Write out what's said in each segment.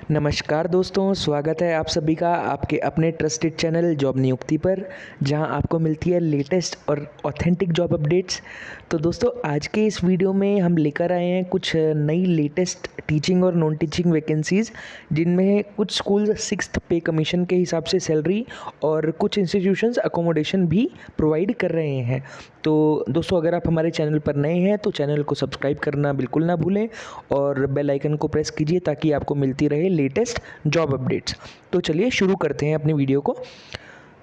नमस्कार दोस्तों, स्वागत है आप सभी का आपके अपने ट्रस्टेड चैनल जॉब नियुक्ति पर, जहां आपको मिलती है लेटेस्ट और ऑथेंटिक जॉब अपडेट्स। तो दोस्तों, आज के इस वीडियो में हम लेकर आए हैं कुछ नई लेटेस्ट टीचिंग और नॉन टीचिंग वैकेंसीज़, जिनमें कुछ स्कूल 6th पे कमीशन के हिसाब से सैलरी और कुछ इंस्टीट्यूशंस अकोमोडेशन भी प्रोवाइड कर रहे हैं। तो दोस्तों, अगर आप हमारे चैनल पर नए हैं तो चैनल को सब्सक्राइब करना बिल्कुल ना भूलें और बेल आइकन को प्रेस कीजिए ताकि आपको मिलती रहे लेटेस्ट जॉब अपडेट्स। तो चलिए शुरू करते हैं अपनी वीडियो को।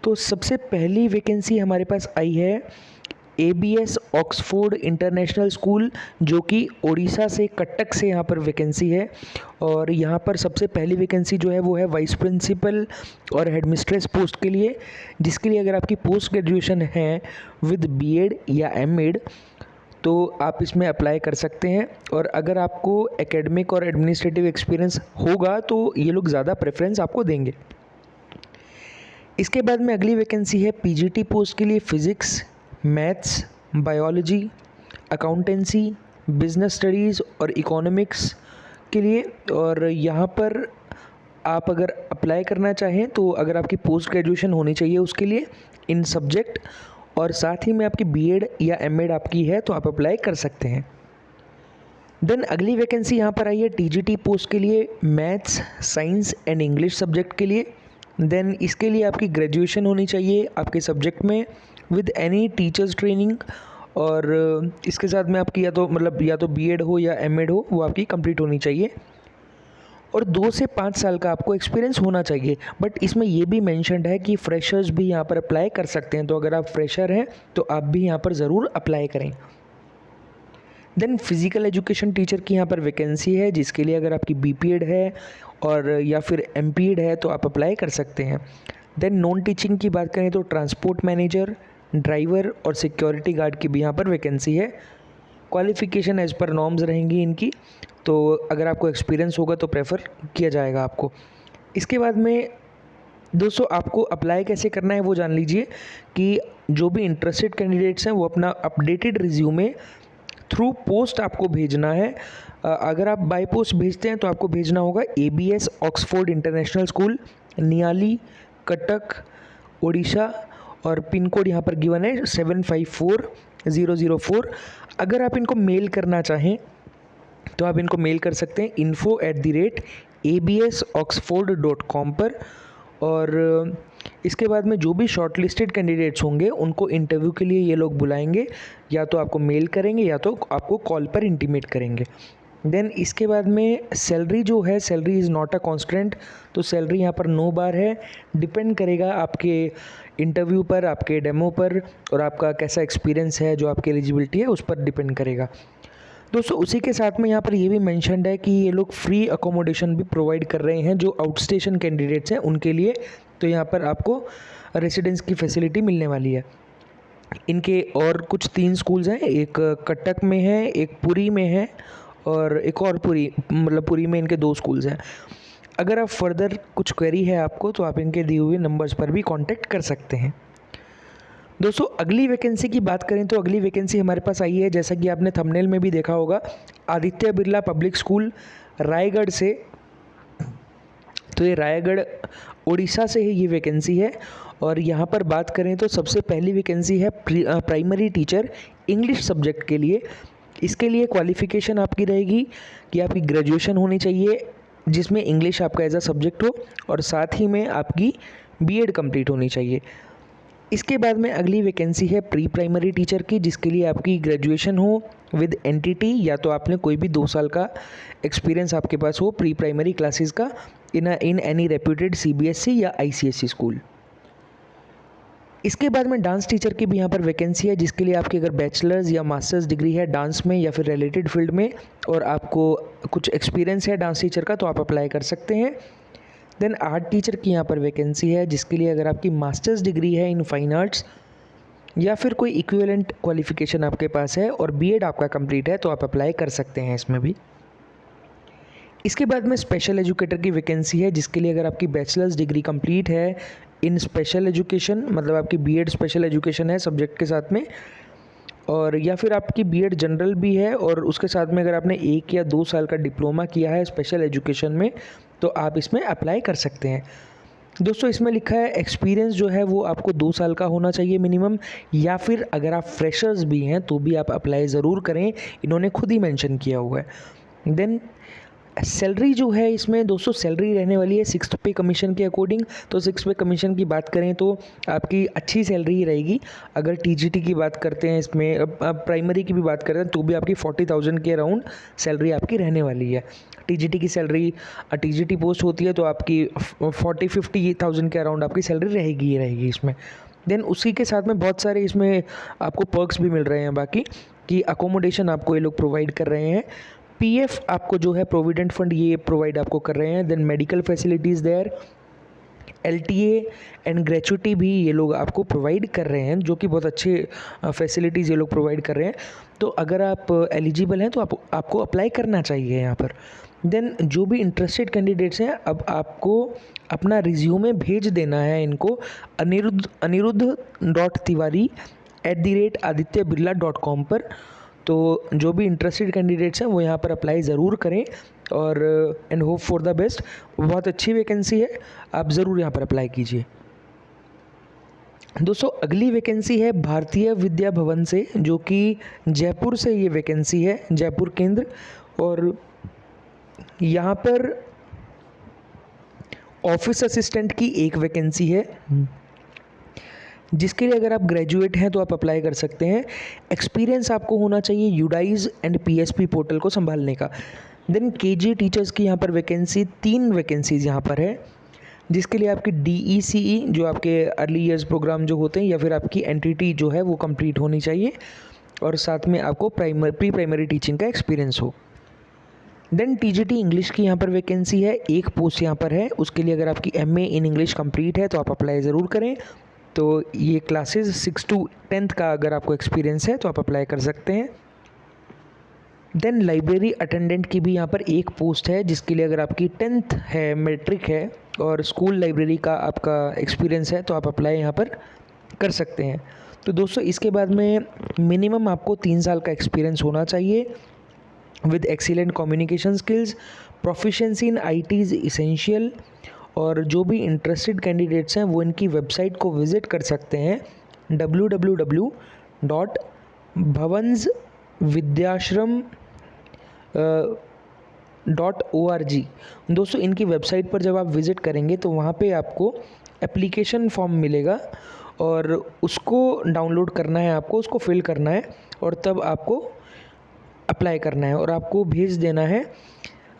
तो सबसे पहली वैकेंसी हमारे पास आई है ABS ऑक्सफोर्ड इंटरनेशनल स्कूल, जो कि उड़ीसा से कटक से यहाँ पर वैकेंसी है। और यहाँ पर सबसे पहली वैकेंसी जो है वो है वाइस प्रिंसिपल और हेडमिस्ट्रेस पोस्ट के लिए, जिसके लिए अगर आपकी पोस्ट ग्रेजुएशन है विद BEd या MEd तो आप इसमें अप्लाई कर सकते हैं। और अगर आपको एकेडमिक और एडमिनिस्ट्रेटिव एक्सपीरियंस होगा तो ये लोग ज़्यादा प्रेफरेंस आपको देंगे। इसके बाद में अगली वैकेंसी है PGT पोस्ट के लिए physics, maths, biology, accountancy, business studies और इकोनॉमिक्स के लिए। और यहाँ पर आप अगर अप्लाई करना चाहें तो अगर आपकी पोस्ट ग्रेजुएशन होनी चाहिए उसके लिए इन सब्जेक्ट, और साथ ही में आपकी BEd या MEd आपकी है तो आप अप्लाई कर सकते हैं। देन अगली वैकेंसी यहाँ पर आई है TGT पोस्ट के लिए maths, science and English subject के लिए। देन इसके लिए आपकी ग्रेजुएशन होनी चाहिए आपके सब्जेक्ट में विद एनी टीचर्स ट्रेनिंग, और इसके साथ में आपकी या तो BEd हो या MEd हो, वो आपकी कंप्लीट होनी चाहिए। और 2 से 5 साल का आपको एक्सपीरियंस होना चाहिए। बट इसमें ये भी मेंशन्ड है कि फ्रेशर्स भी यहाँ पर अप्लाई कर सकते हैं, तो अगर आप फ्रेशर हैं तो आप भी यहाँ पर ज़रूर अप्लाई करें। देन फिज़िकल एजुकेशन टीचर की यहाँ पर वैकेंसी है, जिसके लिए अगर आपकी BPEd है और या फिर MPEd है तो आप अप्लाई कर सकते हैं। देन नॉन टीचिंग की बात करें तो ट्रांसपोर्ट मैनेजर, ड्राइवर और सिक्योरिटी गार्ड की भी यहाँ पर वैकेंसी है। क्वालिफ़िकेशन एज़ पर नॉर्म्स रहेंगी इनकी, तो अगर आपको एक्सपीरियंस होगा तो प्रेफर किया जाएगा आपको। इसके बाद में दोस्तों, आपको अप्लाई कैसे करना है वो जान लीजिए कि जो भी इंटरेस्टेड कैंडिडेट्स हैं वो अपना अपडेटेड रिज्यूमे थ्रू पोस्ट आपको भेजना है। अगर आप बाय पोस्ट भेजते हैं तो आपको भेजना होगा ABS Oxford international school, Niali, Cuttack, Orissa, और पिन कोड यहाँ पर गिवन है 754004। अगर आप इनको मेल करना चाहें तो आप इनको मेल कर सकते हैं info@absoxford.com पर। और इसके बाद में जो भी शॉर्ट लिस्टेड कैंडिडेट्स होंगे उनको इंटरव्यू के लिए ये लोग बुलाएंगे, या तो आपको मेल करेंगे या तो आपको कॉल पर इंटीमेट करेंगे। देन इसके बाद में सैलरी जो है, salary is not a constant, तो सैलरी यहाँ पर 9 बार है। डिपेंड करेगा आपके इंटरव्यू पर, आपके डेमो पर, और आपका कैसा एक्सपीरियंस है, जो आपकी एलिजिबिलिटी है उस पर डिपेंड करेगा। दोस्तों, उसी के साथ में यहाँ पर ये भी मेंशन्ड है कि ये लोग फ्री अकोमोडेशन भी प्रोवाइड कर रहे हैं जो आउट स्टेशन कैंडिडेट्स हैं उनके लिए। तो यहाँ पर आपको रेसिडेंस की फैसिलिटी मिलने वाली है। इनके और कुछ 3 स्कूल्स हैं, एक कटक में है, एक पुरी में है, और एक और पुरी में इनके 2 स्कूल्स हैं। अगर आप फर्दर कुछ क्वेरी है आपको तो आप इनके दिए हुए नंबर्स पर भी कांटेक्ट कर सकते हैं। दोस्तों, अगली वैकेंसी की बात करें तो अगली वैकेंसी हमारे पास आई है, जैसा कि आपने थंबनेल में भी देखा होगा, आदित्य बिरला पब्लिक स्कूल रायगढ़ से। तो ये रायगढ़ उड़ीसा से ही ये वैकेंसी है। और यहाँ पर बात करें तो सबसे पहली वैकेंसी है प्राइमरी टीचर इंग्लिश सब्जेक्ट के लिए। इसके लिए क्वालिफ़िकेशन आपकी रहेगी कि आपकी ग्रेजुएशन होनी चाहिए जिसमें इंग्लिश आपका एज अ सब्जेक्ट हो, और साथ ही में आपकी BEd कंप्लीट होनी चाहिए। इसके बाद में अगली वैकेंसी है प्री प्राइमरी टीचर की, जिसके लिए आपकी ग्रेजुएशन हो विद NTT, या तो आपने कोई भी 2 साल का एक्सपीरियंस आपके पास हो प्री प्राइमरी क्लासेस का इन एनी रेप्यूटेड CBSE या ICSE स्कूल। इसके बाद में डांस टीचर की भी यहाँ पर वैकेंसी है, जिसके लिए आपकी अगर बैचलर्स या मास्टर्स डिग्री है डांस में या फिर रिलेटेड फील्ड में, और आपको कुछ एक्सपीरियंस है डांस टीचर का, तो आप अप्लाई कर सकते हैं। देन आर्ट टीचर की यहाँ पर वैकेंसी है, जिसके लिए अगर आपकी मास्टर्स डिग्री है इन फाइन आर्ट्स या फिर कोई इक्विवेलेंट क्वालिफिकेशन आपके पास है और BEd आपका कंप्लीट है तो आप अप्लाई कर सकते हैं इसमें भी। इसके बाद में स्पेशल एजुकेटर की वैकेंसी है, जिसके लिए अगर आपकी बैचलर्स डिग्री कंप्लीट है इन स्पेशल एजुकेशन, मतलब आपकी BEd स्पेशल एजुकेशन है सब्जेक्ट के साथ में, और या फिर आपकी BEd जनरल भी है और उसके साथ में अगर आपने 1 या 2 साल का डिप्लोमा किया है स्पेशल एजुकेशन में, तो आप इसमें अप्लाई कर सकते हैं। दोस्तों इसमें लिखा है एक्सपीरियंस जो है वो आपको 2 साल का होना चाहिए मिनिमम, या फिर अगर आप फ्रेशर्स भी हैं तो भी आप अप्लाई ज़रूर करें, इन्होंने खुद ही मेंशन किया हुआ है। देन सैलरी जो है इसमें दोस्तों सैलरी रहने वाली है 6th पे कमीशन के अकॉर्डिंग। तो 6th पे कमीशन की बात करें तो आपकी अच्छी सैलरी ही रहेगी। अगर टीजीटी की बात करते हैं, इसमें प्राइमरी की भी बात करते हैं तो भी आपकी 40,000 के अराउंड सैलरी आपकी रहने वाली है। टीजीटी की सैलरी, टीजीटी पोस्ट होती है तो आपकी 40-50,000 के अराउंड आपकी सैलरी रहेगी ही रहेगी इसमें। देन उसी के साथ में बहुत सारे इसमें आपको पर्क्स भी मिल रहे हैं बाकी, कि अकोमोडेशन आपको ये लोग प्रोवाइड कर रहे हैं, पीएफ आपको जो है प्रोविडेंट फंड ये प्रोवाइड आपको कर रहे हैं, then medical facilities there, LTA and gratuity भी ये लोग आपको प्रोवाइड कर रहे हैं, जो कि बहुत अच्छे फैसिलिटीज़ ये लोग प्रोवाइड कर रहे हैं। तो अगर आप एलिजिबल हैं तो आपको अप्लाई करना चाहिए यहाँ पर। देन जो भी इंटरेस्टेड कैंडिडेट्स हैं, अब आपको अपना रिज्यूमे भेज देना है इनको anirudh.tiwari@adityabirdla.com पर। तो जो भी इंटरेस्टेड कैंडिडेट्स हैं वो यहाँ पर अप्लाई ज़रूर करें, और and hope for the best. बहुत अच्छी वैकेंसी है, आप ज़रूर यहाँ पर अप्लाई कीजिए। दोस्तों अगली वैकेंसी है भारतीय विद्या भवन से, जो कि जयपुर से ये वैकेंसी है, जयपुर केंद्र। और यहाँ पर ऑफिस असिस्टेंट की एक वैकेंसी है, जिसके लिए अगर आप ग्रेजुएट हैं तो आप अप्लाई कर सकते हैं। एक्सपीरियंस आपको होना चाहिए यूडाइज एंड पीएसपी पोर्टल को संभालने का। देन केजी टीचर्स की यहाँ पर वैकेंसी, 3 वैकेंसीज़ यहाँ पर है, जिसके लिए आपकी डीईसीई जो आपके अर्ली ईयर्स प्रोग्राम जो होते हैं, या फिर आपकी एनटीटी जो है वो कंप्लीट होनी चाहिए, और साथ में आपको प्री प्राइमरी टीचिंग का एक्सपीरियंस हो। देन टीजीटी इंग्लिश की यहाँ पर वैकेंसी है, एक पोस्ट यहाँ पर है, उसके लिए अगर आपकी एमए इन इंग्लिश कंप्लीट है तो आप अप्लाई ज़रूर करें। तो ये क्लासेस 6 to 10th का अगर आपको एक्सपीरियंस है तो आप अप्लाई कर सकते हैं। देन लाइब्रेरी अटेंडेंट की भी यहाँ पर एक पोस्ट है, जिसके लिए अगर आपकी 10th है, मैट्रिक है और स्कूल लाइब्रेरी का आपका एक्सपीरियंस है तो आप अप्लाई यहाँ पर कर सकते हैं। तो दोस्तों इसके बाद में मिनिमम आपको 3 साल का एक्सपीरियंस होना चाहिए with excellent communication skills, proficiency in IT is essential. और जो भी इंटरेस्टेड कैंडिडेट्स हैं वो इनकी वेबसाइट को विज़िट कर सकते हैं, www.bhavansvidyashram.org। दोस्तों इनकी वेबसाइट पर जब आप विज़िट करेंगे तो वहाँ पे आपको एप्लीकेशन फॉर्म मिलेगा, और उसको डाउनलोड करना है, आपको उसको फिल करना है, और तब आपको अप्लाई करना है, और आपको भेज देना है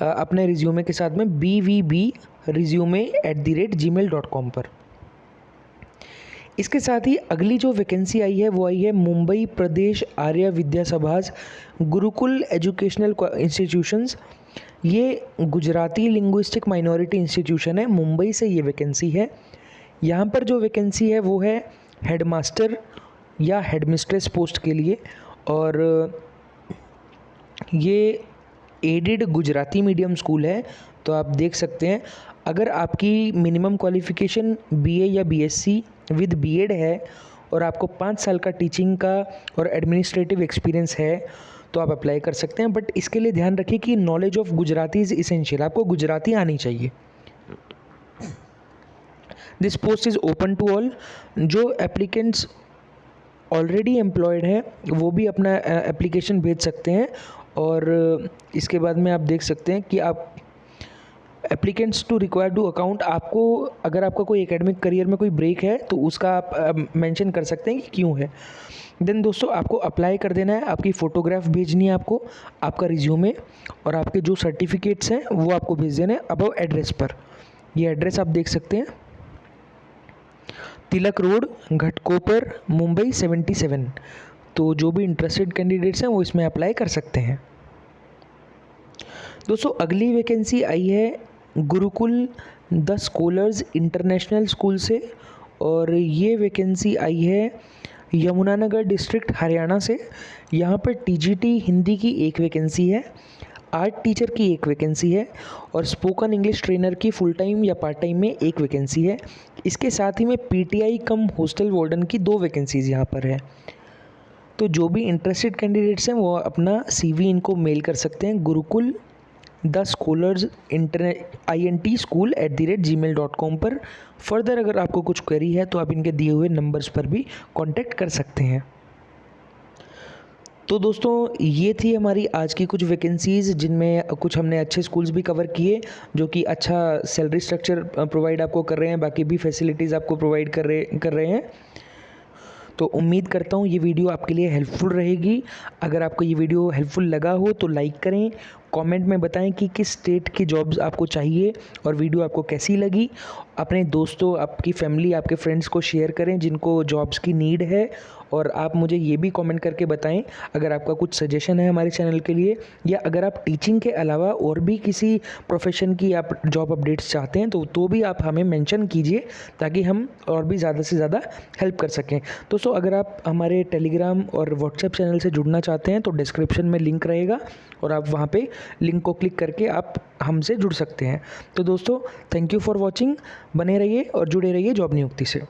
अपने रिज्यूमे के साथ में bvbresume@gmail.com पर। इसके साथ ही अगली जो वैकेंसी आई है वो आई है मुंबई प्रदेश आर्य विद्या सभाज गुरुकुल एजुकेशनल इंस्टीट्यूशंस। ये गुजराती लिंग्विस्टिक माइनॉरिटी इंस्टीट्यूशन है, मुंबई से ये वैकेंसी है। यहाँ पर जो वैकेंसी है वो है हेडमास्टर या हेडमिस्ट्रेस पोस्ट के लिए, और ये एडेड गुजराती मीडियम स्कूल है। तो आप देख सकते हैं, अगर आपकी मिनिमम क्वालिफ़िकेशन बीए या बीएससी विद बीएड है और आपको 5 साल का टीचिंग का और एडमिनिस्ट्रेटिव एक्सपीरियंस है तो आप अप्लाई कर सकते हैं। बट इसके लिए ध्यान रखिए कि knowledge of Gujarati is essential, आपको गुजराती आनी चाहिए। This post is open to all. जो एप्लीकेंट्स ऑलरेडी एम्प्लॉयड हैं वो भी अपना एप्लीकेशन भेज सकते हैं। और इसके बाद में आप देख सकते हैं कि आप applicants to require to account, आपको अगर आपका कोई एकेडमिक करियर में कोई ब्रेक है तो उसका आप मेंशन कर सकते हैं कि क्यों है। देन दोस्तों आपको अप्लाई कर देना है, आपकी फ़ोटोग्राफ भेजनी है आपको, आपका रिज्यूमे और आपके जो सर्टिफिकेट्स हैं वो आपको भेज देने हैं अबव एड्रेस पर। ये एड्रेस आप देख सकते हैं, तिलक रोड, घटकोपर, मुंबई 77। तो जो भी इंटरेस्टेड कैंडिडेट्स हैं वो इसमें अप्लाई कर सकते हैं। दोस्तों अगली वैकेंसी आई है Gurukul the scholars international school से, और ये वैकेंसी आई है यमुनानगर डिस्ट्रिक्ट हरियाणा से। यहाँ पर टीजीटी हिंदी की एक वैकेंसी है, आर्ट टीचर की एक वैकेंसी है, और स्पोकन इंग्लिश ट्रेनर की फुल टाइम या पार्ट टाइम में एक वैकेंसी है। इसके साथ ही में पीटीआई कम हॉस्टल वार्डन की 2 वैकेंसीज़ यहाँ पर है। तो जो भी इंटरेस्टेड कैंडिडेट्स हैं वो अपना सीवी इनको मेल कर सकते हैं द स्कॉलर्स INT school@gmail.com पर। फर्दर अगर आपको कुछ क्वेरी है तो आप इनके दिए हुए नंबर्स पर भी कांटेक्ट कर सकते हैं। तो दोस्तों ये थी हमारी आज की कुछ वैकेंसीज़, जिनमें कुछ हमने अच्छे स्कूल्स भी कवर किए जो कि अच्छा सैलरी स्ट्रक्चर प्रोवाइड आपको कर रहे हैं, बाकी भी फैसिलिटीज़ आपको प्रोवाइड कर रहे हैं। तो उम्मीद करता हूँ ये वीडियो आपके लिए हेल्पफुल रहेगी। अगर आपको ये वीडियो हेल्पफुल लगा हो तो लाइक करें, कमेंट में बताएं कि किस स्टेट की जॉब्स आपको चाहिए और वीडियो आपको कैसी लगी। अपने दोस्तों, आपकी फैमिली, आपके फ्रेंड्स को शेयर करें जिनको जॉब्स की नीड है। और आप मुझे ये भी कमेंट करके बताएं अगर आपका कुछ सजेशन है हमारे चैनल के लिए, या अगर आप टीचिंग के अलावा और भी किसी प्रोफेशन की आप जॉब अपडेट्स चाहते हैं तो भी आप हमें मेंशन कीजिए, ताकि हम और भी ज़्यादा से ज़्यादा हेल्प कर सकें। दोस्तों अगर आप हमारे टेलीग्राम और व्हाट्सएप चैनल से जुड़ना चाहते हैं तो डिस्क्रिप्शन में लिंक रहेगा और आप वहाँ पे लिंक को क्लिक करके आप हमसे जुड़ सकते हैं। तो दोस्तों थैंक यू फॉर वॉचिंग। बने रहिए और जुड़े रहिए जॉब नियुक्ति से।